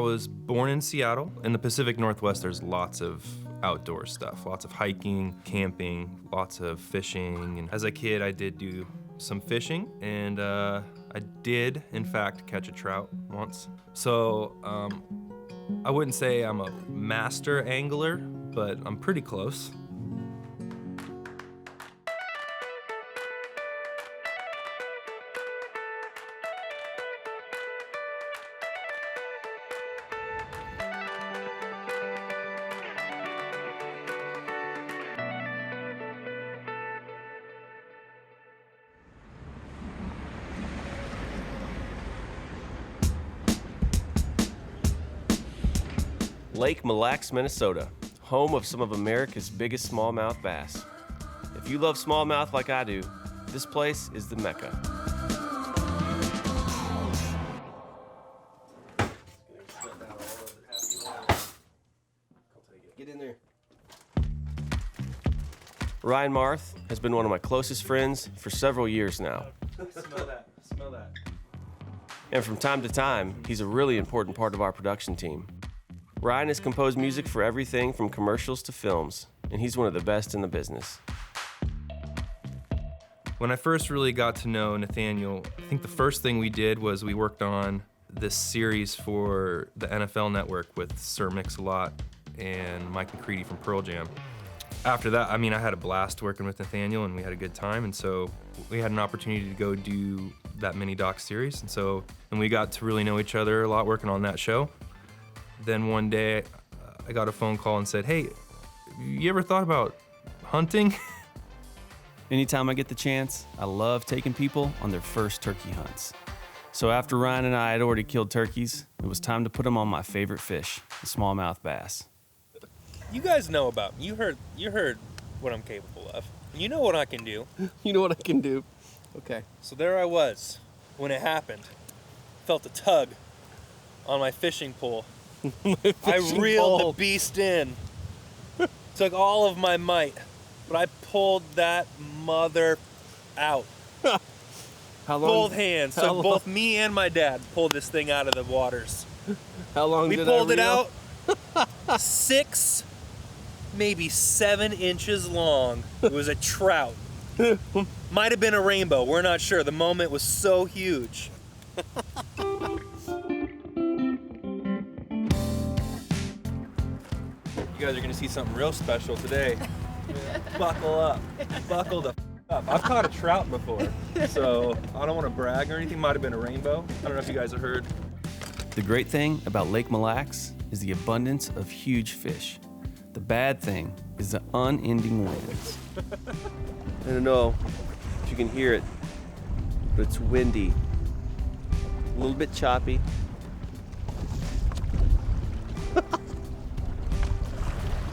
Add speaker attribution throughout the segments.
Speaker 1: was born in Seattle. In the Pacific Northwest, there's lots of outdoor stuff, lots of hiking, camping, lots of fishing. And as a kid, I did do some fishing, and I did, in fact, catch a trout once. So I wouldn't say I'm a master angler, but I'm pretty close.
Speaker 2: Lake Mille Lacs, Minnesota, home of some of America's biggest smallmouth bass. If you love smallmouth like I do, this place is the Mecca. Get in there. Ryan Marth has been one of my closest friends for several years now.
Speaker 1: Smell that, smell that.
Speaker 2: And from time to time, he's a really important part of our production team. Ryan has composed music for everything from commercials to films, and he's one of the best in the business.
Speaker 1: When I first really got to know Nathaniel, I think the first thing we did was we worked on this series for the NFL Network with Sir Mix-a-Lot and Mike McCready from Pearl Jam. After that, I had a blast working with Nathaniel, and we had a good time, and so we had an opportunity to go do that mini doc series, and we got to really know each other a lot working on that show. Then one day, I got a phone call and said, "Hey, you ever thought about hunting?"
Speaker 3: Anytime I get the chance, I love taking people on their first turkey hunts. So after Ryan and I had already killed turkeys, it was time to put them on my favorite fish, the smallmouth bass.
Speaker 4: You guys know about me. You heard what I'm capable of. You know what I can do.
Speaker 2: You know what I can do. Okay.
Speaker 4: So there I was when it happened. Felt a tug on my fishing pole. I reeled the beast in. Took all of my might, but I pulled that mother out.
Speaker 2: How long?
Speaker 4: Both hands. So both me and my dad pulled this thing out of the waters.
Speaker 2: How long
Speaker 4: We
Speaker 2: did
Speaker 4: pulled
Speaker 2: I
Speaker 4: it
Speaker 2: reel?
Speaker 4: out 6, maybe 7 inches long. It was a trout. Might have been a rainbow. We're not sure. The moment was so huge. You guys are gonna see something real special today. Buckle up. Buckle the up. I've caught a trout before, so I don't want to brag or anything. Might have been a rainbow. I don't know if you guys have heard.
Speaker 3: The great thing about Lake Mille Lacs is the abundance of huge fish. The bad thing is the unending winds.
Speaker 2: I don't know if you can hear it, but it's windy. A little bit choppy.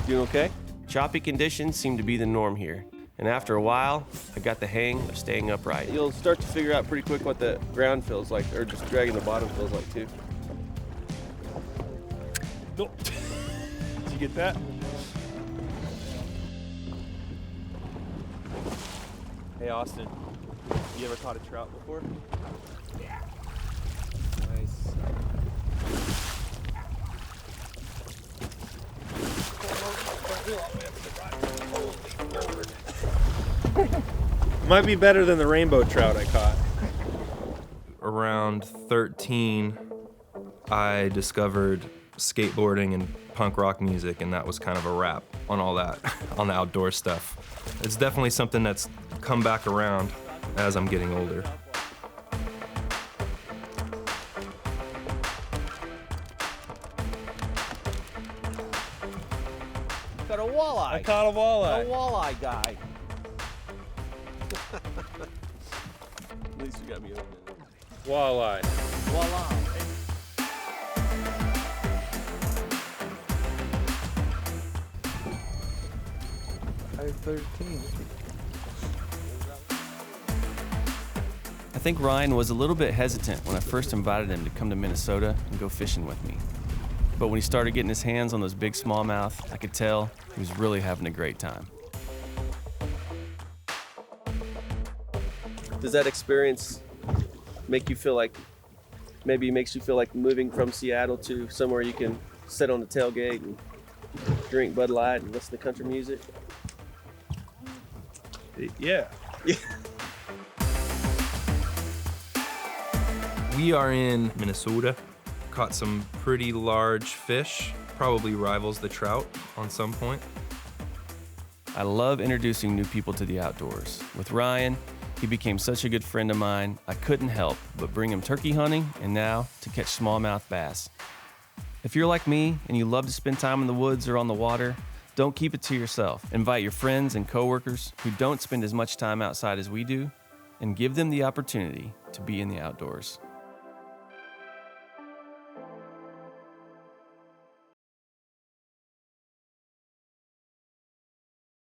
Speaker 2: Doing okay? Choppy conditions seem to be the norm here. And after a while, I got the hang of staying upright. You'll start to figure out pretty quick what the ground feels like, or just dragging the bottom feels like too.
Speaker 4: Nope. Did you get that? Hey, Austin, you ever caught a trout before? Yeah. Nice. Might be better than the rainbow trout I caught.
Speaker 1: Around 13, I discovered skateboarding and punk rock music, and that was kind of a wrap on all that, on the outdoor stuff. It's definitely something that's come back around as I'm getting older.
Speaker 5: Got a walleye.
Speaker 4: I caught a walleye.
Speaker 5: A walleye guy.
Speaker 2: At least you got me open.
Speaker 4: Walleye.
Speaker 5: Walleye.
Speaker 4: I'm 13.
Speaker 3: I think Ryan was a little bit hesitant when I first invited him to come to Minnesota and go fishing with me. But when he started getting his hands on those big smallmouth, I could tell he was really having a great time.
Speaker 2: Does that experience make you feel like maybe makes you feel like moving from Seattle to somewhere you can sit on the tailgate and drink Bud Light and listen to country music.
Speaker 4: Yeah.
Speaker 1: We are in Minnesota. Caught some pretty large fish, probably rivals the trout on some point.
Speaker 3: I love introducing new people to the outdoors. With Ryan, he became such a good friend of mine, I couldn't help but bring him turkey hunting and now to catch smallmouth bass. If you're like me and you love to spend time in the woods or on the water, don't keep it to yourself. Invite your friends and coworkers who don't spend as much time outside as we do, and give them the opportunity to be in the outdoors.